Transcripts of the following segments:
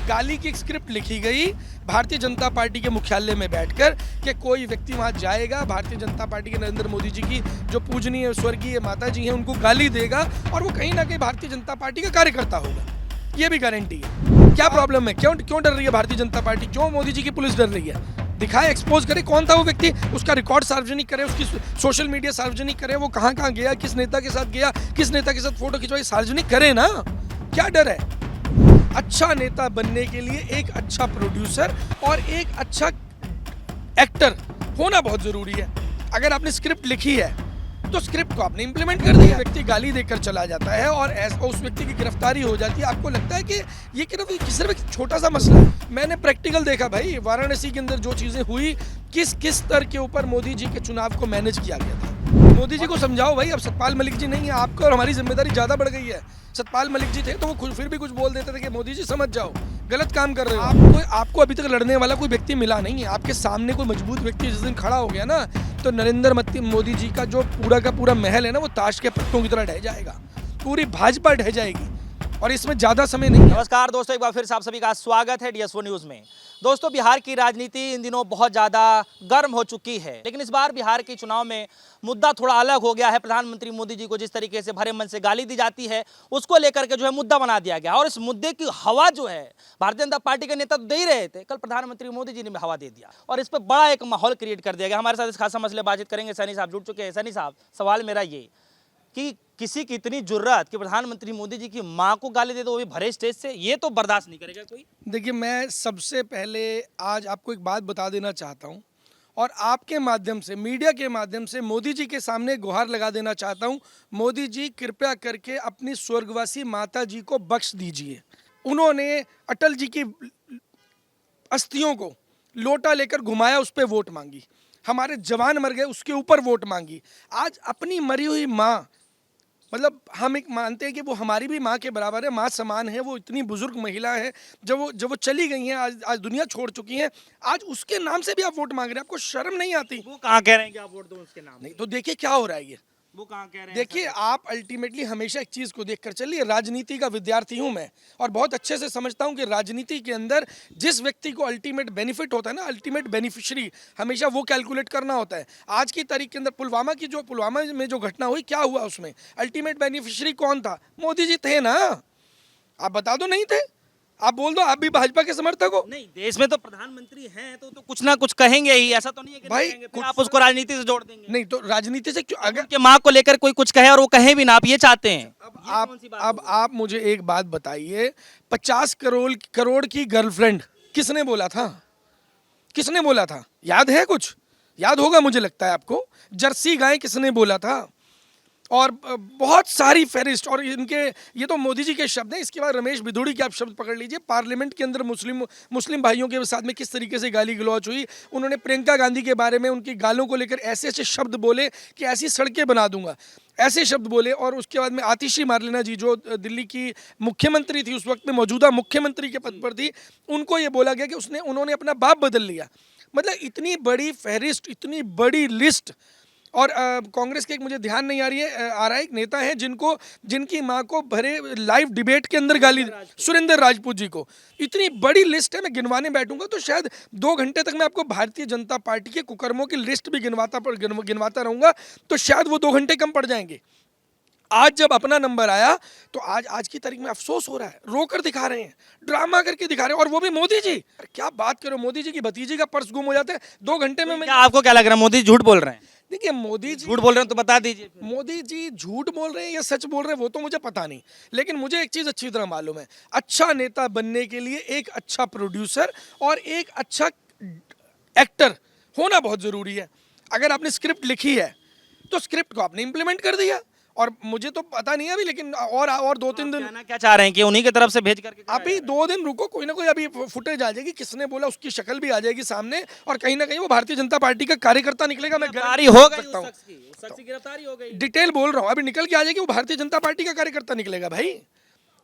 गाली की एक स्क्रिप्ट लिखी गई भारतीय जनता पार्टी के मुख्यालय में बैठकर कि कोई व्यक्ति वहां जाएगा, भारतीय जनता पार्टी के नरेंद्र मोदी जी की जो पूजनीय स्वर्गीय माता जी हैं उनको गाली देगा और वो कहीं ना कहीं भारतीय जनता पार्टी का कार्यकर्ता होगा। ये भी गारंटी है। क्या प्रॉब्लम है? क्यों डर रही है भारतीय जनता पार्टी? क्यों मोदी जी की पुलिस डर रही है? दिखाए, एक्सपोज करे कौन था वो व्यक्ति, उसका रिकॉर्ड सार्वजनिक करे, उसकी सोशल मीडिया सार्वजनिक करे, वो कहाँ कहाँ गया, किस नेता के साथ गया, किस नेता के साथ फोटो खिंचवाई, सार्वजनिक करे ना। क्या डर है? अच्छा नेता बनने के लिए एक अच्छा प्रोड्यूसर और एक अच्छा एक्टर होना बहुत जरूरी है। अगर आपने स्क्रिप्ट लिखी है तो स्क्रिप्ट को आपने इंप्लीमेंट कर दिया। व्यक्ति गाली देकर चला जाता है और उस व्यक्ति की गिरफ्तारी हो जाती है। आपको लगता है कि ये सिर्फ एक छोटा सा मसला है? मैंने प्रैक्टिकल देखा भाई, वाराणसी के अंदर जो चीजें हुई, किस स्तर के ऊपर मोदी जी के चुनाव को मैनेज किया गया था। मोदी जी को समझाओ भाई, अब सतपाल मलिक जी नहीं है, आपको और हमारी जिम्मेदारी ज्यादा बढ़ गई है। सतपाल मलिक जी थे तो वो फिर भी कुछ बोल देते थे कि मोदी जी समझ जाओ, गलत काम कर रहे हो। आपको अभी तक लड़ने वाला कोई व्यक्ति मिला नहीं है। आपके सामने कोई मजबूत व्यक्ति जिस दिन खड़ा हो गया ना, तो नरेंद्र मोदी जी का जो पूरा का पूरा महल है ना, वो ताश के पत्तों की तरह ढह जाएगा। पूरी भाजपा ढह जाएगी और इसमें ज्यादा समय नहीं है। नमस्कार दोस्तों, एक बार फिर से आप सभी का स्वागत है DSO न्यूज में। दोस्तों, बिहार की राजनीति इन दिनों बहुत ज़्यादा गर्म हो चुकी है, लेकिन इस बार बिहार के चुनाव में मुद्दा थोड़ा अलग हो गया है। प्रधानमंत्री मोदी जी को जिस तरीके से भरे मन से गाली दी जाती है, उसको लेकर के जो है मुद्दा बना दिया गया और इस मुद्दे की हवा जो है भारतीय जनता पार्टी के नेता तो दे ही रहे थे, कल प्रधानमंत्री मोदी जी ने हवा दे दिया और इस पर बड़ा एक माहौल क्रिएट कर दिया गया। हमारे साथ इस खासा मसले बातचीत करेंगे, सैनी साहब जुड़ चुके हैं। सैनी साहब, सवाल मेरा ये कि किसी की इतनी जुर्रत कि प्रधानमंत्री मोदी जी की मां को गाली दे दो, वो भी भरे स्टेज से, ये तो बर्दाश्त नहीं करेगा कोई। देखिए, मैं सबसे पहले आज आपको एक बात बता देना चाहता हूं और आपके माध्यम से, मीडिया के माध्यम से मोदी जी के सामने गुहार लगा देना चाहता हूं। मोदी जी, कृपया करके अपनी स्वर्गवासी माता जी को बख्श दीजिए। उन्होंने अटल जी की अस्थियों को लोटा लेकर घुमाया, उस पर वोट मांगी। हमारे जवान मर गए, उसके ऊपर वोट मांगी। आज अपनी मरी हुई माँ, मतलब हम एक मानते हैं कि वो हमारी भी माँ के बराबर है, माँ समान है, वो इतनी बुजुर्ग महिला है, जब वो चली गई हैं, आज दुनिया छोड़ चुकी हैं, आज उसके नाम से भी आप वोट मांग रहे हैं। आपको शर्म नहीं आती? वो कहाँ कह रहे हैं कि आप वोट दो उसके नाम? नहीं तो देखिए क्या हो रहा है। ये वो कहाँ कह रहे हैं? देखिए, आप अल्टीमेटली हमेशा एक चीज़ को देखकर चलिए। राजनीति का विद्यार्थी हूं मैं और बहुत अच्छे से समझता हूं कि राजनीति के अंदर जिस व्यक्ति को अल्टीमेट बेनिफिट होता है ना, अल्टीमेट बेनिफिशियरी, हमेशा वो कैलकुलेट करना होता है। आज की तारीख के अंदर पुलवामा में जो घटना हुई, क्या हुआ उसमें? अल्टीमेट बेनिफिशियरी कौन था? मोदी जी थे ना। आप बता दो, नहीं थे? आप बोल दो, आप भी भाजपा के समर्थक हो। नहीं, देश में तो प्रधानमंत्री हैं तो कुछ ना कुछ कहेंगे ही, ऐसा तो नहीं है कि भाई, नहीं कहेंगे, फिर आप उसको राजनीति से जोड़ देंगे। नहीं तो राजनीति से क्यों? अगर उनके माँ को लेकर कोई कुछ कहे और वो कहे भी ना, आप ये चाहते हैं? अब आप मुझे एक बात बताइए, 50 करोड़ की गर्लफ्रेंड किसने बोला था? किसने बोला था? याद है? कुछ याद होगा, मुझे लगता है आपको। जर्सी गाय किसने बोला था? और बहुत सारी फहरिस्त। और इनके, ये तो मोदी जी के शब्द हैं। इसके बाद रमेश भिदोड़ी के आप शब्द पकड़ लीजिए। पार्लियामेंट के अंदर मुस्लिम भाइयों के साथ में किस तरीके से गाली गलौच हुई। उन्होंने प्रियंका गांधी के बारे में, उनकी गालों को लेकर ऐसे ऐसे शब्द बोले कि ऐसी सड़कें बना दूंगा, ऐसे शब्द बोले। और उसके बाद में आतिशी मार्लेना जी, जो दिल्ली की मुख्यमंत्री थी, उस वक्त में मौजूदा मुख्यमंत्री के पद पर थी, उनको ये बोला गया कि उन्होंने अपना बाप बदल लिया। मतलब इतनी बड़ी फहरिस्त, इतनी बड़ी लिस्ट। और कांग्रेस के एक, मुझे ध्यान नहीं आ रहा है, एक नेता है जिनकी मां को भरे लाइव डिबेट के अंदर गाली, सुरेंद्र राजपूत जी को। इतनी बड़ी लिस्ट है, मैं गिनवाने बैठूंगा तो शायद 2 घंटे तक मैं आपको भारतीय जनता पार्टी के कुकर्मों की लिस्ट भी गिनवाता रहूंगा, तो शायद वो 2 घंटे कम पड़ जाएंगे। आज जब अपना नंबर आया तो आज की तारीख में अफसोस हो रहा है। रोकर दिखा रहे हैं, ड्रामा करके दिखा रहे हैं, और वो भी मोदी जी। क्या बात करो, मोदी जी की भतीजी का पर्स गुम हो जाता है 2 घंटे में। आपको क्या लग रहा है, मोदी झूठ बोल रहे हैं? देखिए, मोदी जी झूठ बोल रहे हैं तो बता दीजिए। मोदी जी झूठ बोल रहे हैं या सच बोल रहे हैं वो तो मुझे पता नहीं, लेकिन मुझे एक चीज़ अच्छी तरह मालूम है। अच्छा नेता बनने के लिए एक अच्छा प्रोड्यूसर और एक अच्छा एक्टर होना बहुत ज़रूरी है। अगर आपने स्क्रिप्ट लिखी है तो स्क्रिप्ट को आपने इंप्लीमेंट कर दिया। और मुझे तो पता नहीं है अभी, लेकिन और 2-3 दिन क्या चाह रहे हैं कि उन्हीं की तरफ से भेज करके? अभी 2 दिन रुको, कोई ना कोई अभी फुटेज आ जाएगी, किसने बोला उसकी शक्ल भी आ जाएगी सामने, और कहीं ना कहीं वो भारतीय जनता पार्टी का कार्यकर्ता निकलेगा। मैं गिरफ्तारी हो गई, डिटेल बोल रहा हूँ, अभी निकल के आ जाएगी, वो भारतीय जनता पार्टी का कार्यकर्ता निकलेगा। भाई,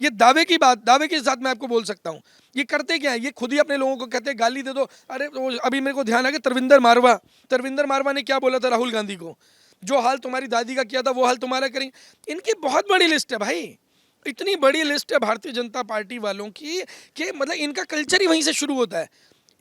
ये दावे के साथ मैं आपको बोल सकता हूँ। ये करते क्या है? ये खुद ही अपने लोगों को कहते हैं गाली दे दो। अरे अभी मेरे को ध्यान आ गया, तरविंदर मारवा ने क्या बोला था राहुल गांधी को, जो हाल तुम्हारी दादी का किया था वो हाल तुम्हारा करेंगे। इनकी बहुत बड़ी लिस्ट है भाई। इतनी बड़ी लिस्ट है भारतीय जनता पार्टी वालों की कि मतलब इनका कल्चर ही वहीं से शुरू होता है,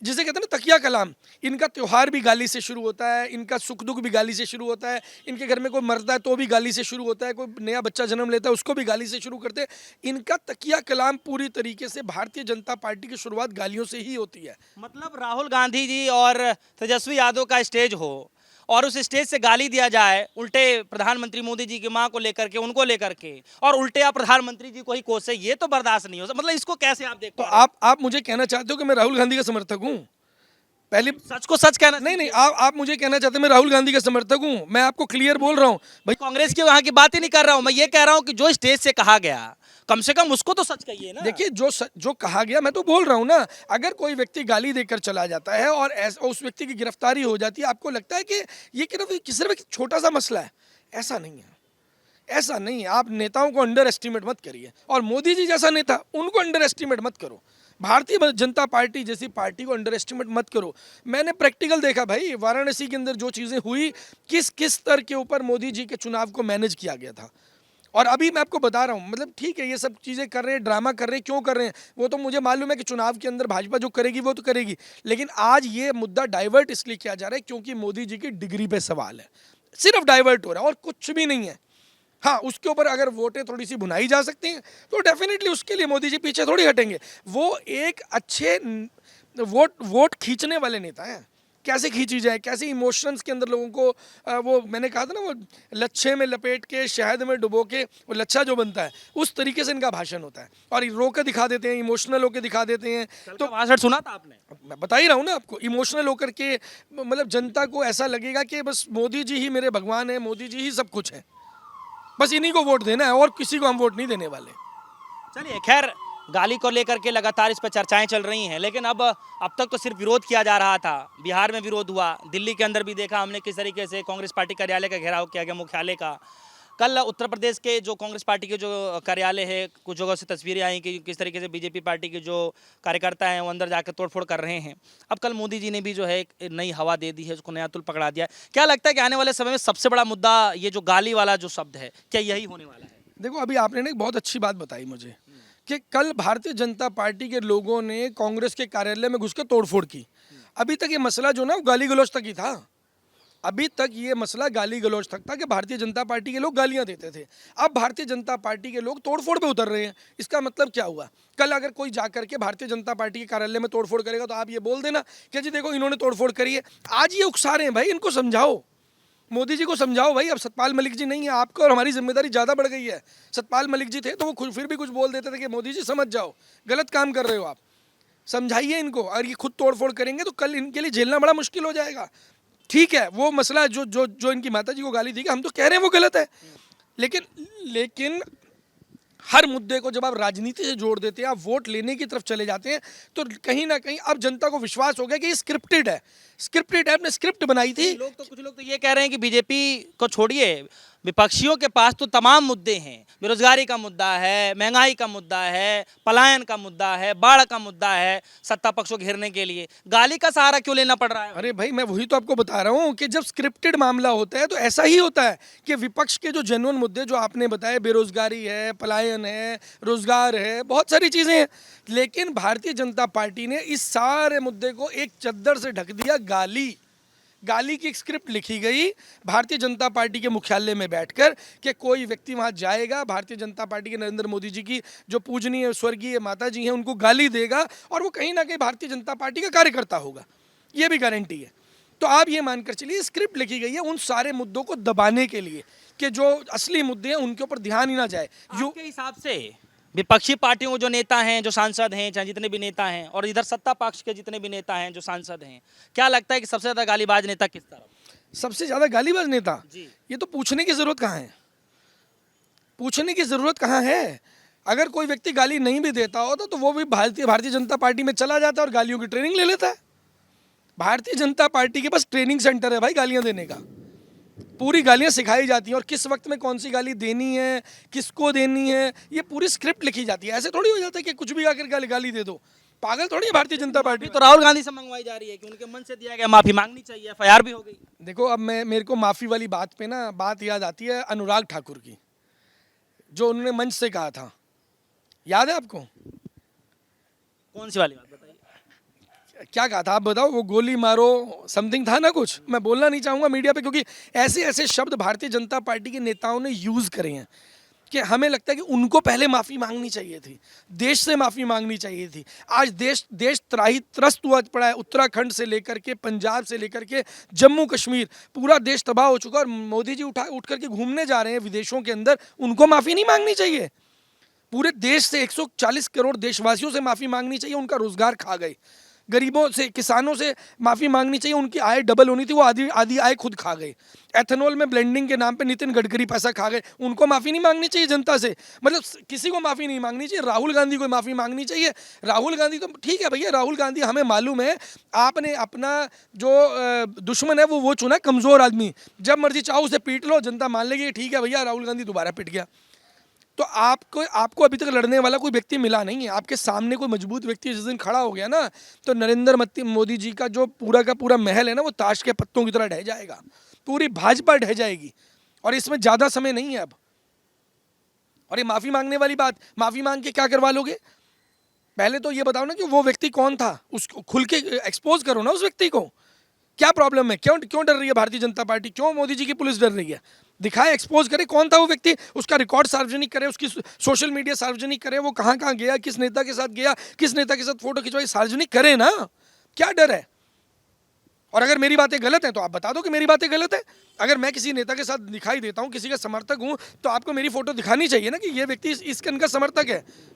जिसे कहते हैं ना तकिया कलाम। इनका त्यौहार भी गाली से शुरू होता है, इनका सुख दुख भी गाली से शुरू होता है, इनके घर में कोई मरता है तो भी गाली से शुरू होता है, कोई नया बच्चा जन्म लेता है उसको भी गाली से शुरू करते हैं। इनका तकिया कलाम पूरी तरीके से भारतीय जनता पार्टी की शुरुआत गालियों से ही होती है। मतलब राहुल गांधी जी और तेजस्वी यादव का स्टेज हो और उस स्टेज से गाली दिया जाए, उल्टे प्रधानमंत्री मोदी जी की मां को लेकर के, उनको लेकर के, और उल्टे आप प्रधानमंत्री जी को ही कोसे, ये तो बर्दाश्त नहीं हो सकता। मतलब इसको कैसे आप देखते तो हो? आप मुझे कहना चाहते हो कि मैं राहुल गांधी का समर्थक हूँ? पहली सच को सच कहना नहीं, आप मुझे कहना चाहते हैं मैं राहुल गांधी का समर्थक हूँ? मैं आपको क्लियर बोल रहा हूँ भाई। कांग्रेस की वहां की बात ही नहीं कर रहा हूं, मैं ये कह रहा हूं कि जो स्टेज से कहा गया, कम से कम उसको तो सच कहिए ना। देखिए जो कहा गया, मैं तो बोल रहा हूँ ना, अगर कोई व्यक्ति गाली देकर चला जाता है और उस व्यक्ति की गिरफ्तारी हो जाती है, आपको लगता है कि ये सिर्फ एक छोटा सा मसला है? ऐसा नहीं है, ऐसा नहीं है। आप नेताओं को अंडर एस्टिमेट मत करिए, और मोदी जी जैसा नेता उनको अंडर एस्टिमेट मत करो। भारतीय जनता पार्टी जैसी पार्टी को अंडर एस्टिमेट मत करो। मैंने प्रैक्टिकल देखा भाई, वाराणसी के अंदर जो चीज़ें हुई, किस किस स्तर के ऊपर मोदी जी के चुनाव को मैनेज किया गया था। और अभी मैं आपको बता रहा हूँ, मतलब ठीक है ये सब चीज़ें कर रहे हैं, ड्रामा कर रहे हैं, क्यों कर रहे हैं वो तो मुझे मालूम है कि चुनाव के अंदर भाजपा जो करेगी वो तो करेगी, लेकिन आज ये मुद्दा डाइवर्ट इसलिए किया जा रहा है क्योंकि मोदी जी की डिग्री पे सवाल है, सिर्फ डाइवर्ट हो रहा है और कुछ भी नहीं है। हाँ, उसके ऊपर अगर वोटें थोड़ी सी भुनाई जा सकती हैं तो डेफिनेटली उसके लिए मोदी जी पीछे थोड़ी हटेंगे। वो एक अच्छे वोट खींचने वाले नेता हैं। कैसे खींची जाए, कैसे इमोशंस के अंदर लोगों को वो मैंने कहा था ना, वो लच्छे में लपेट के शहद में डुबो के वो लच्छा जो बनता है, उस तरीके से इनका भाषण होता है और रो के दिखा देते हैं, इमोशनल होकर दिखा देते हैं। तो भाषण सुना था आपने? मैं बता ही रहा हूँ ना आपको, इमोशनल होकर के मतलब जनता को ऐसा लगेगा कि बस मोदी जी ही मेरे भगवान है, मोदी जी ही सब कुछ है, बस इन्हीं को वोट देना है और किसी को हम वोट नहीं देने वाले। चलिए, खैर गाली को लेकर के लगातार इस पर चर्चाएं चल रही हैं, लेकिन अब तक तो सिर्फ विरोध किया जा रहा था। बिहार में विरोध हुआ, दिल्ली के अंदर भी देखा हमने किस तरीके से कांग्रेस पार्टी कार्यालय का घेराव किया गया, मुख्यालय का। कल उत्तर प्रदेश के जो कांग्रेस पार्टी के जो कार्यालय है, कुछ जगह से तस्वीरें आई कि किस तरीके से बीजेपी पार्टी के जो कार्यकर्ता हैं वो अंदर जाकर तोड़फोड़ कर रहे हैं। अब कल मोदी जी ने भी जो है एक नई हवा दे दी है, उसको नया तुल पकड़ा दिया है। क्या लगता है कि आने वाले समय में सबसे बड़ा मुद्दा ये जो गाली वाला जो शब्द है, क्या यही होने वाला है? देखो, अभी आपने ना एक बहुत अच्छी बात बताई मुझे कि कल भारतीय जनता पार्टी के लोगों ने कांग्रेस के कार्यालय में घुस के तोड़फोड़ की। अभी तक ये मसला जो ना वो गाली गलौज तक ही था। अभी तक ये मसला गाली गलौज तक था कि भारतीय जनता पार्टी के लोग गालियां देते थे। अब भारतीय जनता पार्टी के लोग तोड़फोड़ पे उतर रहे हैं। इसका मतलब क्या हुआ? कल अगर कोई जाकर के भारतीय जनता पार्टी के कार्यालय में तोड़फोड़ करेगा तो आप ये बोल देना कि जी देखो इन्होंने तोड़फोड़ करी है। आज ये उकसा रहे हैं भाई, इनको समझाओ, मोदी जी को समझाओ भाई। अब सतपाल मलिक जी नहीं है, आपको और हमारी जिम्मेदारी ज़्यादा बढ़ गई है। सतपाल मलिक जी थे तो वो फिर भी कुछ बोल देते थे कि मोदी जी समझ जाओ, गलत काम कर रहे हो आप, समझाइए इनको। और ये खुद तोड़फोड़ करेंगे तो कल इनके लिए झेलना बड़ा मुश्किल हो जाएगा। ठीक है, वो मसला जो इनकी माता जी को गाली दी, हम तो कह रहे हैं वो गलत है, लेकिन हर मुद्दे को जब आप राजनीति से जोड़ देते हैं, आप वोट लेने की तरफ चले जाते हैं, तो कहीं ना कहीं अब जनता को विश्वास हो गया कि ये स्क्रिप्टेड है। आपने स्क्रिप्ट बनाई थी। कुछ लोग तो ये कह रहे हैं कि बीजेपी को छोड़िए, विपक्षियों के पास तो तमाम मुद्दे हैं। बेरोजगारी का मुद्दा है, महंगाई का मुद्दा है, पलायन का मुद्दा है, बाढ़ का मुद्दा है, सत्ता पक्ष को घेरने के लिए गाली का सहारा क्यों लेना पड़ रहा है? अरे भाई, मैं वही तो आपको बता रहा हूँ कि जब स्क्रिप्टेड मामला होता है तो ऐसा ही होता है कि विपक्ष के जो जेन्युइन मुद्दे जो आपने बताए, बेरोजगारी है, पलायन है, रोजगार है, बहुत सारी चीज़ें हैं, लेकिन भारतीय जनता पार्टी ने इस सारे मुद्दे को एक चद्दर से ढक दिया। गाली की एक स्क्रिप्ट लिखी गई भारतीय जनता पार्टी के मुख्यालय में बैठकर कि कोई व्यक्ति वहां जाएगा, भारतीय जनता पार्टी के नरेंद्र मोदी जी की जो पूजनीय स्वर्गीय माता जी हैं उनको गाली देगा और वो कहीं ना कहीं भारतीय जनता पार्टी का कार्यकर्ता होगा, ये भी गारंटी है। तो आप ये मानकर चलिए स्क्रिप्ट लिखी गई है उन सारे मुद्दों को दबाने के लिए कि जो असली मुद्दे हैं उनके ऊपर ध्यान ही ना जाए। आपके हिसाब से विपक्षी पार्टियों के जो नेता हैं, जो सांसद हैं, चाहे जितने भी नेता हैं, और इधर सत्ता पक्ष के जितने भी नेता हैं, जो सांसद हैं, क्या लगता है कि सबसे ज़्यादा गालीबाज नेता किस तरफ? सबसे ज़्यादा गालीबाज नेता जी। ये तो पूछने की ज़रूरत कहाँ है? पूछने की ज़रूरत कहाँ है? अगर कोई व्यक्ति गाली नहीं भी देता होता तो वो भी भारतीय जनता पार्टी में चला जाता और गालियों की ट्रेनिंग ले लेता है। भारतीय जनता पार्टी के पास ट्रेनिंग सेंटर है भाई गालियाँ देने का। पूरी गालियाँ सिखाई जाती हैं और किस वक्त में कौन सी गाली देनी है, किसको देनी है, ये पूरी स्क्रिप्ट लिखी जाती है। ऐसे थोड़ी हो जाता है कि कुछ भी आकर गाली दे दो। पागल थोड़ी है भारतीय जनता पार्टी। तो राहुल गांधी से मंगवाई जा रही है कि उनके मन से दिया गया, माफी मांगनी चाहिए, एफआईआर भी हो गई। देखो, अब मेरे को माफ़ी वाली बात पे ना बात याद आती है अनुराग ठाकुर की, जो उन्होंने मंच से कहा था याद है आपको? कौन सी वाली बात बताइए। क्या कहा था आप बताओ? वो गोली मारो समथिंग था ना कुछ, मैं बोलना नहीं चाहूँगा मीडिया पे, क्योंकि ऐसे ऐसे शब्द भारतीय जनता पार्टी के नेताओं ने यूज़ करे हैं कि हमें लगता है कि उनको पहले माफ़ी मांगनी चाहिए थी, देश से माफ़ी मांगनी चाहिए थी। आज देश देश त्राही त्रस्त हुआ पड़ा है, उत्तराखंड से लेकर के पंजाब से लेकर के जम्मू कश्मीर, पूरा देश तबाह हो चुका है और मोदी जी उठ करके घूमने जा रहे हैं विदेशों के अंदर, उनको माफ़ी नहीं मांगनी चाहिए? पूरे देश से 140 करोड़ देशवासियों से माफ़ी मांगनी चाहिए, उनका रोजगार खा गए। गरीबों से, किसानों से माफ़ी मांगनी चाहिए, उनकी आय डबल होनी थी, वो आधी आधी आय खुद खा गए। एथेनॉल में ब्लेंडिंग के नाम पे नितिन गडकरी पैसा खा गए, उनको माफ़ी नहीं मांगनी चाहिए जनता से? मतलब किसी को माफ़ी नहीं मांगनी चाहिए, राहुल गांधी को माफ़ी मांगनी चाहिए। राहुल गांधी तो ठीक है भैया, राहुल गांधी हमें मालूम है, आपने अपना जो दुश्मन है वो चुना, कमज़ोर आदमी, जब मर्जी चाहो उसे पीट लो, जनता मान लेगी ठीक है भैया राहुल गांधी दोबारा पिट गया। तो आपको अभी तक लड़ने वाला कोई व्यक्ति मिला नहीं है। आपके सामने कोई मजबूत व्यक्ति जिस दिन खड़ा हो गया ना, तो नरेंद्र मोदी जी का जो पूरा का पूरा महल है ना, वो ताश के पत्तों की तरह ढह जाएगा, पूरी भाजपा ढह जाएगी। और इसमें ज़्यादा समय नहीं है अब। और ये माफ़ी मांगने वाली बात, माफ़ी मांग के क्या करवा लोगे? पहले तो ये बताओ ना कि वो व्यक्ति कौन था, उसको खुल के एक्सपोज करो ना उस व्यक्ति को। क्या प्रॉब्लम है? क्यों क्यों डर रही है भारतीय जनता पार्टी? क्यों मोदी जी की पुलिस डर रही है? दिखाए, एक्सपोज करे कौन था वो व्यक्ति, उसका रिकॉर्ड सार्वजनिक करे, उसकी सोशल मीडिया सार्वजनिक करे, वो कहाँ कहाँ गया, किस नेता के साथ गया, किस नेता के साथ फोटो खिंचवाई, सार्वजनिक करे ना। क्या डर है? और अगर मेरी बातें गलत हैं तो आप बता दो कि मेरी बातें गलत है। अगर मैं किसी नेता के साथ दिखाई देता हूँ, किसी का समर्थक हूँ, तो आपको मेरी फोटो दिखानी चाहिए ना कि ये व्यक्ति इस इनका समर्थक है।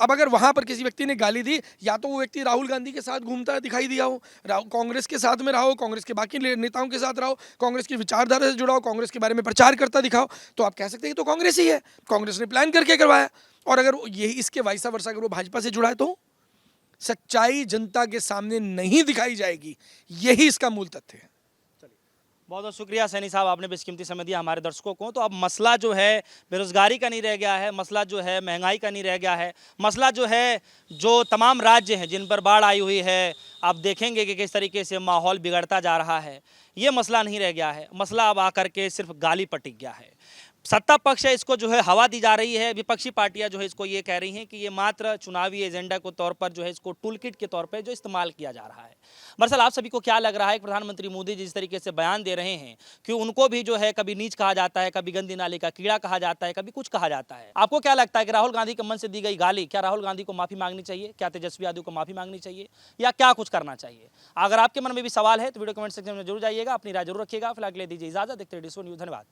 अब अगर वहां पर किसी व्यक्ति ने गाली दी, या तो वो व्यक्ति राहुल गांधी के साथ घूमता दिखाई दिया हो, कांग्रेस के साथ में रहो, कांग्रेस के बाकी नेताओं के साथ रहो, कांग्रेस की विचारधारा से जुड़ा हो, कांग्रेस के बारे में प्रचार करता दिखाओ, तो आप कह सकते हैं कि तो कांग्रेस ही है, कांग्रेस ने प्लान करके करवाया। और अगर यही इसके वाइसा वर्षा अगर वो भाजपा से जुड़ा है, तो सच्चाई जनता के सामने नहीं दिखाई जाएगी। यही इसका मूल तथ्य है। बहुत बहुत शुक्रिया सैनी साहब, आपने बेशकीमती समय दिया हमारे दर्शकों को। तो अब मसला जो है बेरोजगारी का नहीं रह गया है, मसला जो है महंगाई का नहीं रह गया है, मसला जो है जो तमाम राज्य हैं जिन पर बाढ़ आई हुई है, आप देखेंगे कि किस तरीके से माहौल बिगड़ता जा रहा है, ये मसला नहीं रह गया है। मसला अब आकर के सिर्फ गाली पर टिक गया है। सत्ता पक्ष है इसको जो है हवा दी जा रही है, विपक्षी पार्टियां जो है इसको ये कह रही हैं कि ये मात्र चुनावी एजेंडा के तौर पर जो है इसको टूल किट के तौर पर जो इस्तेमाल किया जा रहा है। दरअसल आप सभी को क्या लग रहा है कि प्रधानमंत्री मोदी जी जिस तरीके से बयान दे रहे हैं कि उनको भी जो है कभी नीच कहा जाता है, कभी गंदी नाली का कीड़ा कहा जाता है, कभी कुछ कहा जाता है, आपको क्या लगता है कि राहुल गांधी के मन से दी गई गाली, क्या राहुल गांधी को माफी मांगनी चाहिए? क्या तेजस्वी यादव को माफी मांगनी चाहिए, या क्या कुछ करना चाहिए? अगर आपके मन में भी सवाल है तो वीडियो कमेंट सेक्शन में जरूर जाइएगा, अपनी राय जरूर रखिएगा। फिलहाल के लिए दीजिए इजाजत, देखते रहिए DSO न्यूज़। धन्यवाद।